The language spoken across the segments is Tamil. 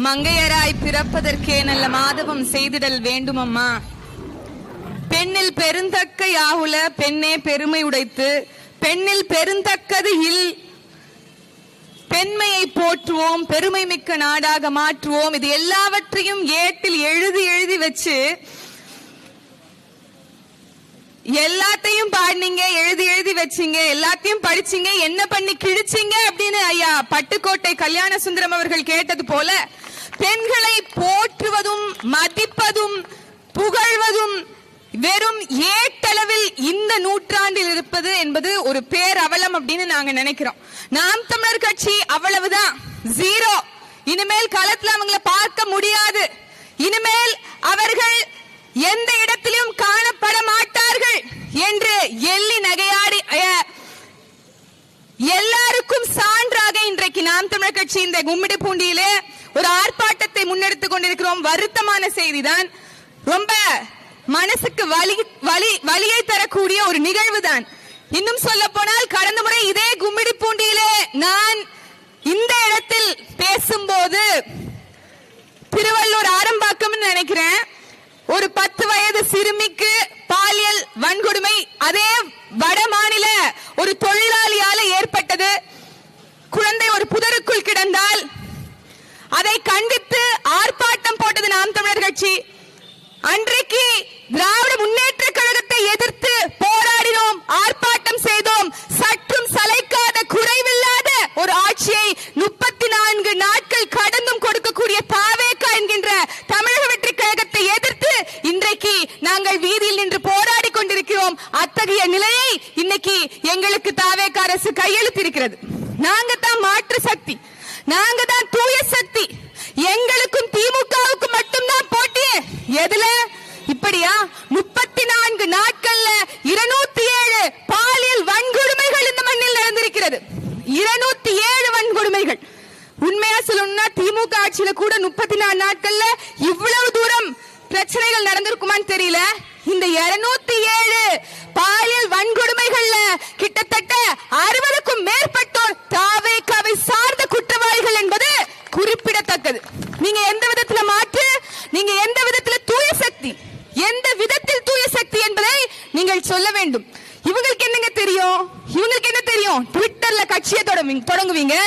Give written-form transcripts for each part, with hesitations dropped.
மங்கையராய் பிறப்பதற்கே நல்ல மாதவம் செய்திடல் வேண்டுமம்மா. பெண்ணில் பெருந்தக்க யாகுல பெண்ணே பெருமை உடைத்து பெண்ணில் பெருந்தக்கது இல். பெண்மையை போற்றுவோம், பெருமை மிக்க நாடாக மாற்றுவோம். இது எல்லாவற்றையும் ஏட்டில் எழுதி எழுதி வச்சு எல்லாத்தையும் பாடினீங்க, எழுதி எழுதி வச்சீங்க, எல்லாத்தையும் படிச்சீங்க, என்ன பண்ணி கிழிச்சீங்க அப்படின்னு ஐயா பட்டுக்கோட்டை கல்யாண சுந்தரம் அவர்கள் கேட்டது போல பெண்களை போற்றுவதும் மதிப்பதும் புகழ்வதும் வெறும் ஏட்டளவில் இந்த நூற்றாண்டில் இருப்பது என்பது ஒரு பேரவலம் அப்படின்னு நாங்க நினைக்கிறோம். நாம் தமிழர் கட்சி அவ்வளவுதான், ஜீரோ. இனிமேல் களத்துல அவங்களை பார்க்க முடியாது. இனிமேல் அவர்கள் எந்த இடத்திலும் காணப்பட மாட்டார்கள் என்று எள்ளி நகையாடி எல்லாருக்கும் சான்றாக இன்றைக்கு நாம் தமிழர் கட்சி இந்த கும்மிடிப்பூண்டியிலே ஒரு ஆர்ப்பாட்டத்தை முன்னெடுத்துக் கொண்டிருக்கிறோம். வருத்தமான செய்திதான், ரொம்ப மனசுக்கு வலியை தரக்கூடிய ஒரு நிகழ்வு தான். இன்னும் சொல்ல போனால் கடந்த முறை இதே கும்மிடிப்பூண்டியிலே நான் இந்த இடத்தில் பேசும்போது திருவள்ளூர் ஆரம்பாக்கம் நினைக்கிறேன், ஒரு 10 வயது சிறுமிக்கு பாலியல் வன்கொடுமை அதே வட மாநில ஒரு தொழிலாளியால ஏற்பட்டது. குழந்தை ஒரு புதருக்குள் கிடந்தால் அதை கண்டித்து ஆர்ப்பாட்டம் போட்டது நாம் தமிழர் கட்சி. அன்றைக்கு திராவிட முன்னேற்ற கழகத்தை எதிர்த்து போராடினோம், ஆர்ப்பாட்டம் செய்தோம். சற்றும் சளைக்காத குறைவில்லாத ஒரு ஆட்சியை 34 நாட்கள் கடந்தும் கொடுக்கக்கூடிய தாவேகா என்கின்ற தமிழக வெற்றி கழகத்தை எதிர்த்து இன்றைக்கு நாங்கள் வீதியில் நின்று போராடி கொண்டிருக்கிறோம். அத்தகைய நிலையை இன்னைக்கு எங்களுக்கு தாவேகா அரசு கையெழுத்திருக்கிறது. நாங்க தான் மாற்று சக்தி, நாங்க தான் தூய சக்தி. எங்களுக்கும் திமுகவுக்கும் மட்டும்தான் போட்டியே. எதுல? இப்படியா 34 நாட்கள்ல 207 பாலியல் வன்கொடுமைகள் இந்த மண்ணில் நடந்திருக்கிறது. 207 வன்கொடுமைகள். உண்மையா சொல்லணும்னா திமுக ஆட்சியில கூட 34 நாட்கள்ல இவ்வளவு தூரம் பிரச்சனைகள் நடந்திருக்குமான்னு தெரியல. இந்த 207 பாலியல் வன்கொடுமைகள்ல கிட்டத்தட்ட 60க்கும் மேற்பட்டோர் தாவேகாவை சார்ந்த குற்றவாளிகள் என்பது குறிப்பிடத்தக்கது. நீங்க எந்த விதத்துல மாற்று, நீங்க எந்த விதத்துல தூய சக்தி, எந்த விதத்தில் தூய சக்தி என்பதை நீங்கள் சொல்ல வேண்டும். இவங்களுக்கு என்னங்க தெரியும்? இவங்களுக்கு என்ன தெரியும்? ட்விட்டர்ல கட்சியை தொடங்குவீங்க,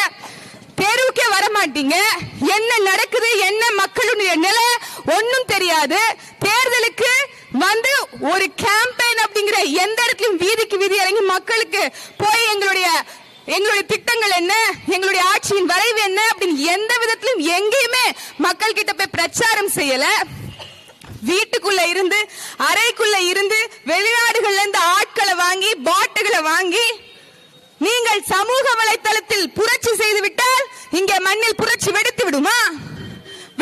தெருவுக்கே வர மாட்டீங்க. என்ன நடக்குது, என்ன மக்களுடைய நிலை ஒன்னும் தெரியாது. தேர்தலுக்கு வந்து ஒரு கேம்பெயின் அப்படிங்கிற எந்த இடத்துலயும் வீதிக்கு வீதி இறங்கி மக்களுக்கு போய் எங்களுடைய திட்டங்கள் என்ன, எங்களுடைய ஆட்சியின் வரைவு என்ன அப்படின்னு எந்த விதத்திலும் எங்கேயுமே மக்கள் கிட்ட போய் பிரச்சாரம் செய்யல. வீட்டுக்குள்ள இருந்து, அறைக்குள்ள இருந்து, வெளிநாடுகள்ல இருந்து ஆட்களை வாங்கி, பாட்டுகளை வாங்கி நீங்கள் சமூக வலைத்தளத்தில் புரட்சி செய்து விட்டால் இங்கே மண்ணில் புரட்சி வெடித்து விடுமா?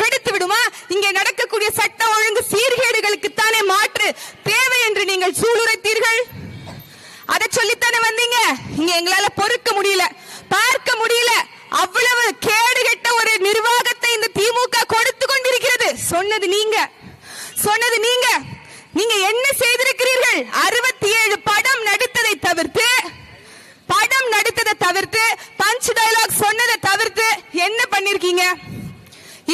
வெடித்து விடுமா? இங்கே நடக்கக்கூடிய சட்ட ஒழுங்கு சீர்கேடுகளுக்கு தானே மாற்று தேவை என்று நீங்கள் சூளுரைத்தீர்கள். அதை சொல்லித்தானே வந்தீங்க. இங்க எங்களால பொறுக்க முடியல, பார்க்க முடியல. அவ்வளவு கேடுகெட்ட ஒரு நிர்வாகத்தை இந்த திமுக கொடுத்து கொண்டிருக்கிறது. சொன்னது நீங்க, சொன்னது நீங்க. நீங்க என்ன செய்திருக்கிறீர்கள்? 67 படம் நடித்ததை தவிர்த்து, பஞ்ச் டயலாக் சொன்னதை தவிர்த்து என்ன பண்ணிருக்கீங்க?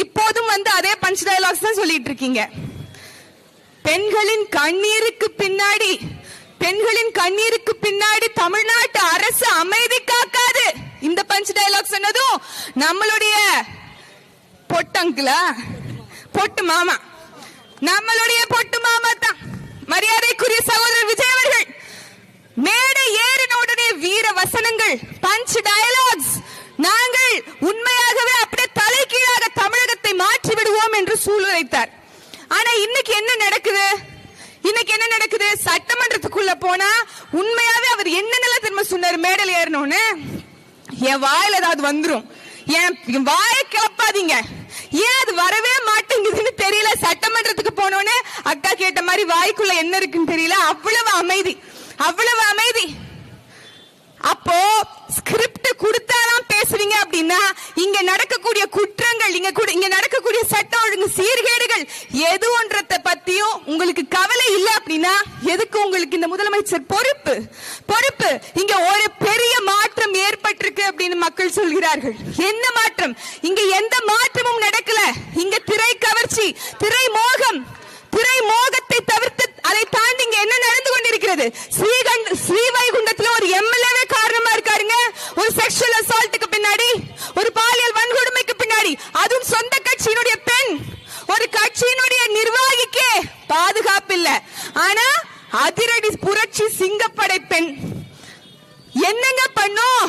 இப்போதும் வந்து அதே பஞ்ச் டயலாக்ஸ் தான் சொல்லிட்டு இருக்கீங்க. பெண்களின் கண்ணீருக்கு பின்னாடி தமிழ்நாட்டு அரசு அமைதி காக்காது. இந்த பஞ்ச் டயலாக் சொன்னதும் நம்மளுடைய பொட்டு மாமா, நம்மளுடைய பொட்டு மாமா தான். மரியாதைக்குரிய சகோதரர் விஜய் அவர்கள் மேடை ஏறின உடனே வீர வசனங்கள், பஞ்ச் டயலாக்ஸ், நாங்கள் உண்மையாகவே அப்படியே தலைகீழாக தமிழகத்தை மாற்றி விடுவோம் என்று சூளுரைத்தார். ஆனா இன்னைக்கு என்ன நடக்குது? சட்டமன்றத்துக்குள்ள போனா உண்மையாவே அவர் என்னென்னலாம் திரும்ப சொன்னார் மேடையில் ஏறணும்னு? என் வாயில ஏதாவது வந்துரும், என் வாயை கிளப்பாதீங்க. ஏன் அது வரவே மாட்டேங்குதுன்னு தெரியல. சட்டமன்றத்துக்கு போனோன்னு அக்கா கேட்ட மாதிரி வாய்க்குள்ள என்ன இருக்குன்னு தெரியல. அவ்வளவு அமைதி. அப்போ ஸ்கிரிப்ட் கொடுத்தாலாம் பேசுவீங்க அப்படின்னா இங்க நடக்கக்கூடிய குற்றங்கள், இங்க நடக்கக்கூடிய சட்ட ஒழுங்கு சீர்கேடுகள் எது ஒன்றத்தை பத்தியும் உங்களுக்கு கவலை இல்ல அப்படின்னா எதுக்கு உங்களுக்கு இந்த முதலமைச்சர் பொறுப்பு? இங்க ஒரு பெரிய மாற்றம் ஏற்பட்டிருக்கு அப்படின்னு மக்கள் சொல்கிறார்கள். என்ன மாற்றம்? இங்க எந்த மாற்றமும் நடக்கல. அதுவும் சொந்த கட்சியினுடைய பெண், ஒரு கட்சியினுடைய நிர்வாகிக்கே பாதுகாப்பு இல்ல. ஆனா அதிரடி புரட்சி சிங்கப்படை பெண் என்னங்க பண்ணும்?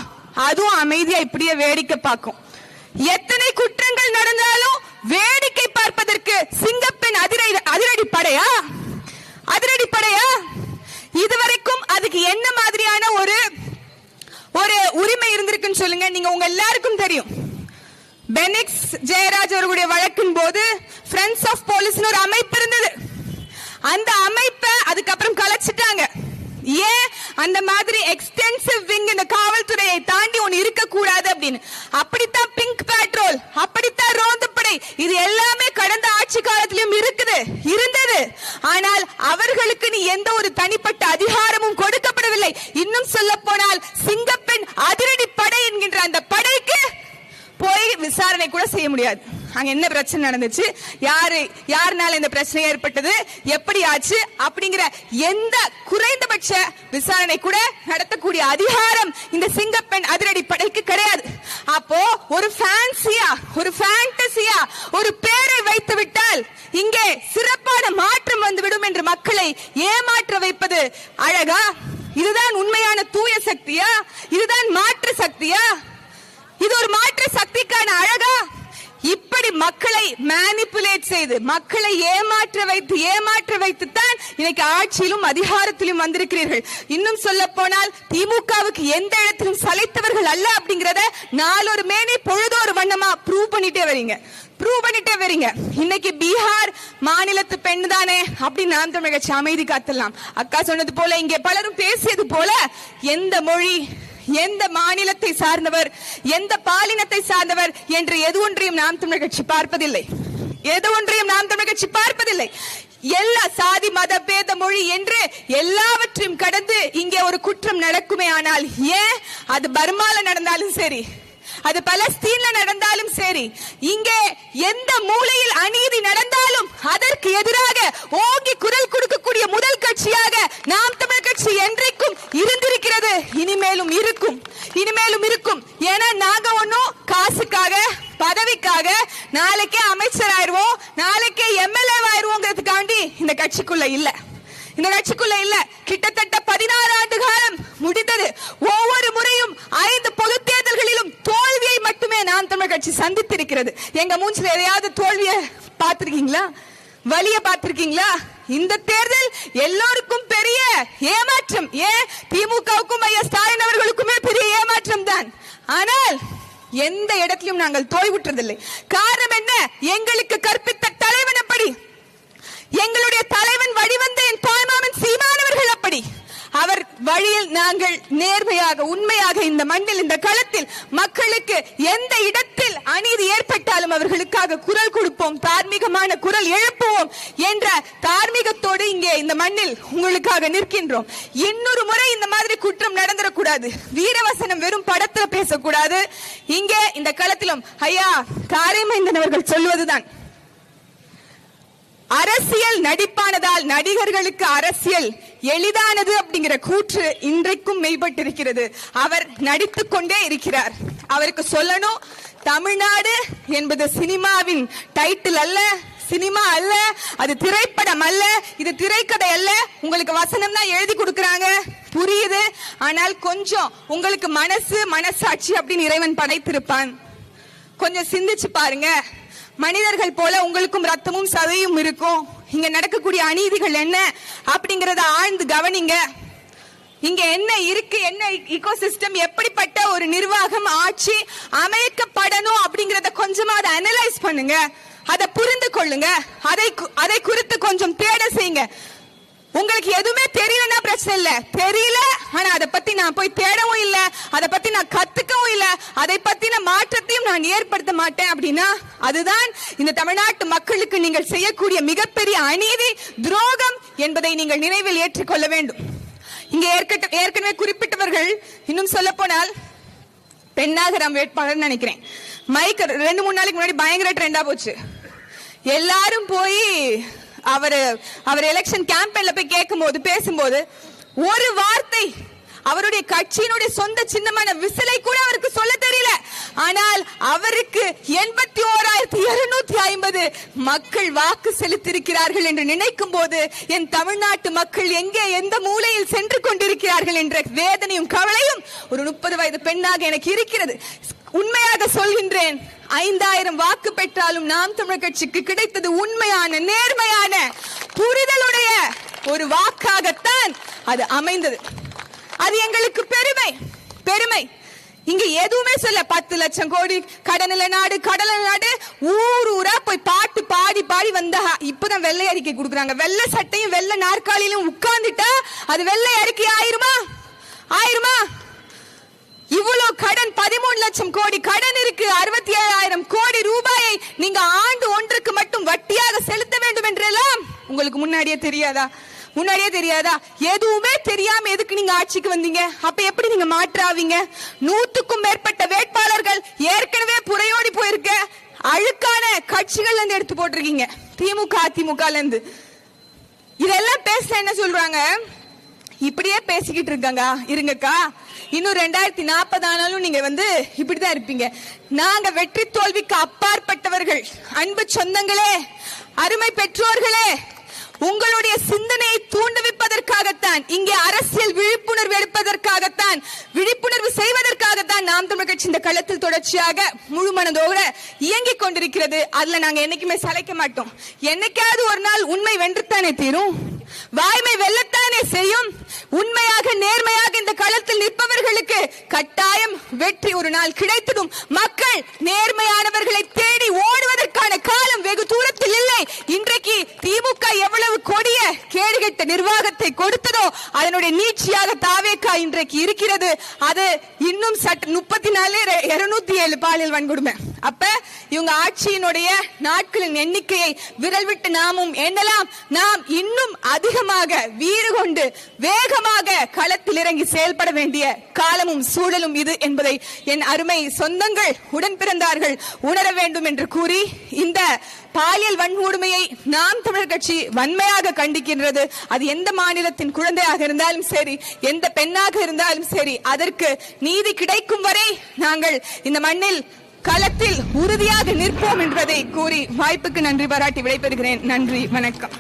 அதுவும் அமைதியா இப்படியே வேடிக்கை பார்க்கும். எத்தனை குற்றங்கள் நடந்தாலும் வேடிக்கை பார்ப்பதற்கு சிங்கப்பெண் அதிரடி படையா? அதிரடி படையா? இதுவரைக்கும் அதுக்கு என்ன மாதிரியான ஒரு உரிமை இருந்திருக்குன்னு சொல்லுங்க. நீங்க உங்க எல்லாருக்கும் தெரியும், பெனிக்ஸ் ஜெயராஜ் அவர்களுடைய வழக்கின் போது ஃப்ரெண்ட்ஸ் ஆஃப் போலீஸ் ஒரு அமைப்பு இருந்தது. அந்த அமைப்பை அதுக்கப்புறம் கலைச்சிட்டாங்க. ஏன்? அந்த மாதிரி எக்ஸ்டென்சிவ் விங் இந்த காவல்துறையை தாண்டி ஒன்னு இருக்க கூடாது அப்படின்னு. அப்படித்தான் பிங்க் பேட்ரோல், அப்படித்தான் ரோந்துப்படை, இது எல்லாமே கடந்த ஆட்சி காலத்திலும் இருந்தது. ஆனால் அவர்களுக்கு நீ எந்த ஒரு தனிப்பட்ட அதிகாரமும் கொடுக்கப்படவில்லை. இன்னும் சொல்ல போனால் சிங்கப்பெண் அதிரடி படை என்கின்ற அந்த படைக்கு போய் விசாரணை கூட செய்ய முடியாது. அங்க என்ன பிரச்சனை நடந்துச்சு, யாருனால இந்த பிரச்சனை ஏற்பட்டது, எப்படி ஆச்சு அப்படிங்கிற எந்த குறைந்தபட்ச விசாரணை கூட நடத்தக்கூடிய அதிகாரம் இந்த சிங்கப்பெண் அதிரடி படைக்கு கிடையாது. அப்போ ஒரு ஃபேன்சியா, ஒரு ஃபேண்டசியா ஒரு பேரை வைத்து விட்டால் இங்கே சிறப்பான மாற்றம் வந்துவிடும் என்று மக்களை ஏமாற்ற வைப்பது அழகா? இதுதான் உண்மையான தூய சக்தியா? இதுதான் மாற்று சக்தியா? இது ஒரு மாற்று சக்திக்கான அழகா? இப்படி மக்களை மேனிபுலேட் செய்து, மக்களை ஏமாற்ற வைத்து தான் இன்னைக்கு ஆட்சியிலும் அதிகாரத்திலும் வந்திருக்கிறீர்கள். இன்னும் சொல்ல போனால் திமுகவுக்கு எந்த இடத்திலும் சளைத்தவர்கள் அல்ல அப்படிங்கறத நாளொரு மேனி பொழுதொரு வண்ணமா ப்ரூவ் பண்ணிட்டே வரீங்க. இன்னைக்கு பீகார் மாநிலத்து பெண் தானே அப்படின்னு நாம் தமிழ் கட்சி அமைதி காத்தலாம். அக்கா சொன்னது போல, இங்கே பலரும் பேசியது போல, எந்த மொழி, எந்த மாநிலத்தை சார்ந்தவர், எந்த பாலினத்தை சார்ந்தவர் என்று எது ஒன்றையும் நாம் தமிழர் கட்சி பார்ப்பதில்லை. எல்லா சாதி மத பேத மொழி என்று எல்லாவற்றையும் கடந்து இங்கே ஒரு குற்றம் நடக்குமே ஆனால், ஏன் அது பர்மால நடந்தாலும் சரி, அது பலஸ்தீன்ல நடந்தாலும் சரி, இங்கே எந்த மூலையில் அநீதி நடந்தாலும் அதற்கு எதிராக ஓங்கி குரல் கொடுக்கக்கூடிய முதல் கட்சியாக நாம் தமிழ் கட்சி என்றைக்கும் இருந்திருக்கிறது, இனிமேலும் இருக்கும். ஏன்னா நாங்க ஒன்னும் காசுக்காக, பதவிக்காக நாளைக்கே அமைச்சர் ஆயிருவோம், நாளைக்கே எம்எல்ஏ ஆயிருவோங்கிறதுக்காண்டி இந்த கட்சிக்குள்ள இல்ல. கிட்டத்தட்ட 16 ஆண்டு காலம் முடிந்தது. ஒவ்வொரு முறையும் 5 பொது தேர்தல்களிலும் தோல்வியை மட்டுமே நாம் தமிழ் கட்சி சந்தித்திருக்கிறது. எங்க மூஞ்சில எதையாவது தோல்வியை பார்த்திருக்கீங்களா? வலிய பார்த்திருக்கீங்களா? இந்த தேர்தல் எல்லோருக்கும் பெரிய ஏமாற்றம். ஏன்? திமுகவுக்கும் ஐயா ஸ்டாலின் அவர்களுக்குமே பெரிய ஏமாற்றம் தான். ஆனால் எந்த இடத்திலும் நாங்கள் தோய்வுற்றதில்லை. காரணம் என்ன? எங்களுக்கு கற்பித்த தலைவன் அப்படி, எங்களுடைய தலைவன் வழிவந்த என் தாய்மாமன் சீமானவர்கள் அப்படி. அவர் வழியில் நாங்கள் நேர்மையாக, உண்மையாக இந்த மண்ணில், இந்த களத்தில் மக்களுக்கு எந்த இடத்தில் அநீதி ஏற்பட்டாலும் அவர்களுக்காக குரல் கொடுப்போம், தார்மீகமான குரல் எழுப்புவோம் என்ற தார்மீகத்தோடு இங்கே இந்த மண்ணில் உங்களுக்காக நிற்கின்றோம். இன்னொரு முறை இந்த மாதிரி குற்றம் நடந்துடக்கூடாது. வீரவசனம் வெறும் படத்துல பேசக்கூடாது. இங்கே இந்த களத்திலும் ஐயா காரைமைந்தன் அவர்கள் சொல்வதுதான், அரசியல் நடிப்பானதால் நடிகர்களுக்கு அரசியல் எளிதானது அப்படிங்கிற கூற்று இன்றைக்கும் மெய்பட்டிருக்கிறது. அவர் நடித்துக் கொண்டே இருக்கிறார். அவருக்கு சொல்லணும், தமிழ்நாடு என்பது சினிமாவின் டைட்டில் அல்ல, சினிமா அல்ல, அது திரைப்படம் அல்ல, இது திரைக்கதை அல்ல. உங்களுக்கு வசனம் தான் எழுதி கொடுக்கறாங்க, புரியுது. ஆனால் கொஞ்சம் உங்களுக்கு மனசாட்சி அப்படின்னு இறைவன் படைத்திருப்பான். கொஞ்சம் சிந்திச்சு பாருங்க. மனிதர்கள் போல உங்களுக்கும் ரத்தமும் சதையும் இருக்கும். இங்க நடக்கக்கூடிய அநீதிகள் என்ன அப்படிங்கறத ஆழ்ந்து கவனிங்க. இங்க என்ன இருக்கு, என்ன ஈகோசிஸ்டம், எப்படிப்பட்ட ஒரு நிர்வாகம், ஆட்சி அமைக்கப்படணும் அப்படிங்கறத கொஞ்சமாவது அனலைஸ் பண்ணுங்க. அதை புரிந்து கொள்ளுங்க. அதை குறித்து கொஞ்சம் தேட செய்யுங்க. உங்களுக்கு எதுவுமே தெரியலன்னா பிரச்சனை இல்ல, தெரியல, ஆனா அதை பத்தி நான் போய் தேடவும் இல்ல, அதை பத்தி நான் கத்துக்கவும் இல்ல, அதை பத்தின மாற்றத்தையும் நான் ஏற்படுத்த மாட்டேன் அப்படின்னா அதுதான் இந்த தமிழ்நாட்டு மக்களுக்கு நீங்கள் செய்யக்கூடிய மிகப்பெரிய அநீதி, துரோகம் என்பதை நீங்கள் நினைவில் ஏற்றுக்கொள்ள வேண்டும். இங்க ஏற்கனவே குறிப்பிட்டவர்கள், இன்னும் சொல்ல போனால் பெண்ணாகரம் வேட்பாளர் நினைக்கிறேன், மைக் 2-3 நாளைக்கு முன்னாடி பயங்கர ட்ரெண்டா போச்சு. எல்லாரும் போய் அவர் எலெக்ஷன் கேம்பெயின்ல போய் கேட்கும்போது, பேசும்போது ஒரு வார்த்தை அவருடைய கட்சியினுடைய சொந்த சின்னமான விசிலை கூட அவருக்கு சொல்ல தெரியல. ஆனால் அவருக்கு 81,250 மக்கள் வாக்கு செலுத்தியிருக்கிறார்கள் என்று நினைக்கும் போது என் தமிழ்நாட்டு மக்கள் எங்கே எந்த மூலையில் சென்று கொண்டிருக்கிறார்கள் என்ற வேதனையும் கவலையும் ஒரு 30 வயது பெண்ணாக எனக்கு இருக்கிறது. உண்மையாக சொல்கின்றேன், 5,000 வாக்கு பெற்றாலும் நாம் தமிழர் கட்சிக்கு கிடைத்தது உண்மையான நேர்மையான புரிதலுடைய ஒரு வாக்காகத்தான் அது அமைந்தது. அது எங்களுக்கு பெருமை பெருமை. இங்க எதுவுமே சொல்ல 10 லட்சம் கோடி கடனில நாடு கடல நாடு ஊர் ஊரா போய் பாட்டு பாடி பாடி வந்தா இப்பதான் வெள்ளை அறிக்கை கொடுக்குறாங்க. வெள்ளை சட்டையும் வெள்ளை நாற்காலியிலும் உட்கார்ந்துட்டா அது வெள்ளை அறிக்கை ஆயிருமா? இவ்வளவு கடன் 13 லட்சம் கோடி கடன் இருக்கு. 67,000 கோடி ரூபாயை நீங்க ஆண்டு ஒன்றுக்கு மட்டும் வட்டியாக செலுத்த வேண்டும் என்றெல்லாம் உங்களுக்கு முன்னாடியே தெரியாதா? எதுவுமே தெரியாம எதுக்கு நீங்க ஆட்சிக்கு வந்தீங்க? அப்ப எப்படி நீங்க மாற்றாவீங்க? 100க்கும் மேற்பட்ட வேட்பாளர்கள் ஏற்கனவே புறையோடி போயிருக்க அழுக்கான கட்சிகள்ல இருந்து எடுத்து போட்டிருக்கீங்க. திமுக அதிமுகல இருந்து இதெல்லாம் பேச என்ன சொல்றாங்க? இப்படியே பேசிக்கிட்டு இருங்கக்கா, இன்னும் 2040 ஆனாலும் நீங்க இப்படிதான் இருப்பீங்க. நாங்க வெற்றி தோல்விக்கு அப்பாற்பட்டவர்கள். அன்பு சொந்தங்களே, அருமை பெற்றோர்களே, உங்களுடைய சிந்தனையை தூண்டுவிப்பதற்காகத்தான், இங்கே அரசியல் விழிப்புணர்வு எடுப்பதற்காகத்தான், விழிப்புணர்வு செய்வதற்காகத்தான் நாம் தமிழர் கட்சி இந்த களத்தில் தொடர்ச்சியாக முழு மனதோட இயங்கிக் கொண்டிருக்கிறது. அதுல நாங்க என்னைக்குமே சளைக்க மாட்டோம். என்னைக்காவது ஒரு நாள் உண்மை வென்றுத்தானே தீரும், வாய்மை வெல்லத்தானே செய்யும். உண்மையாக நேர்மையாக இந்த களத்தில் நிற்பவர்களுக்கு கட்டாயம் வெற்றி ஒரு நாள் கிடைத்திடும். மக்கள் நேர்மையானவர்களை தேடி ஓடுவதற்கான காலம் வெகு தூரத்தில் இல்லை. இன்றைக்கு திமுக எவ்வளவு கொடிய கேடுகெட்ட நிர்வாகத்தை கொடுத்ததோ அதனுடைய நீட்சியாக தாவேகா இன்றைக்கு இருக்கிறது. அது இன்னும் 34 207 பாலியல் வன்கொடுமை. அப்ப இவங்க ஆட்சியினுடைய நாட்களின் எண்ணிக்கையை விரல் விட்டு நாமும் எண்ணலாம். நாம் இன்னும் அதிகமாக வீறு கொண்டு வேகமாக களத்தில் இறங்கி செயல்பட வேண்டிய காலமும் சூழலும் இது என்பதை என் அருமை சொந்தங்கள் உடன் பிறந்தார்கள் உணர வேண்டும் என்று கூறி, இந்த பாலியல் வன்கொடுமையை நாம் தமிழர் கட்சி வன்மையாக கண்டிக்கின்றது. அது எந்த மாநிலத்தின் குழந்தையாக இருந்தாலும் சரி, எந்த பெண்ணாக இருந்தாலும் சரி, அதற்கு நீதி கிடைக்கும் வரை நாங்கள் இந்த மண்ணில் களத்தில் உறுதியாக நிற்போம் என்பதை கூறி வாய்ப்புக்கு நன்றி பாராட்டி விடைபெறுகிறேன். நன்றி, வணக்கம்.